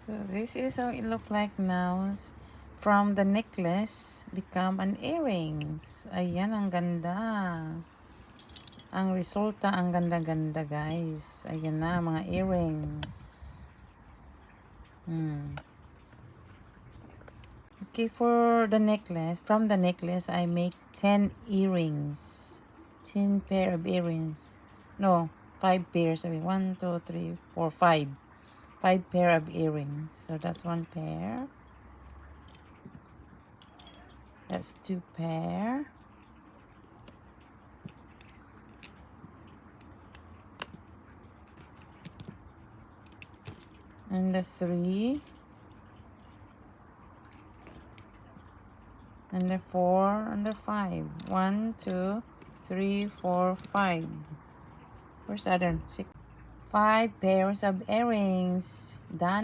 So this is how it look like now. From the necklace, become an earrings. Ayan, ang ganda. Ang resulta, ang ganda-ganda, guys. Ayan na, mga earrings. Okay, for the necklace, from the necklace, I make 10 earrings. 10 pair of earrings. No, 5 pairs. I mean, 1, 2, 3, 4, 5. 5 pair of earrings. So that's 1 pair. That's 2 pair. And the 3. And the 4 and the 5. 1, 2, 3, 4, 5. Where's the other? 6. 5 pairs of earrings. Done.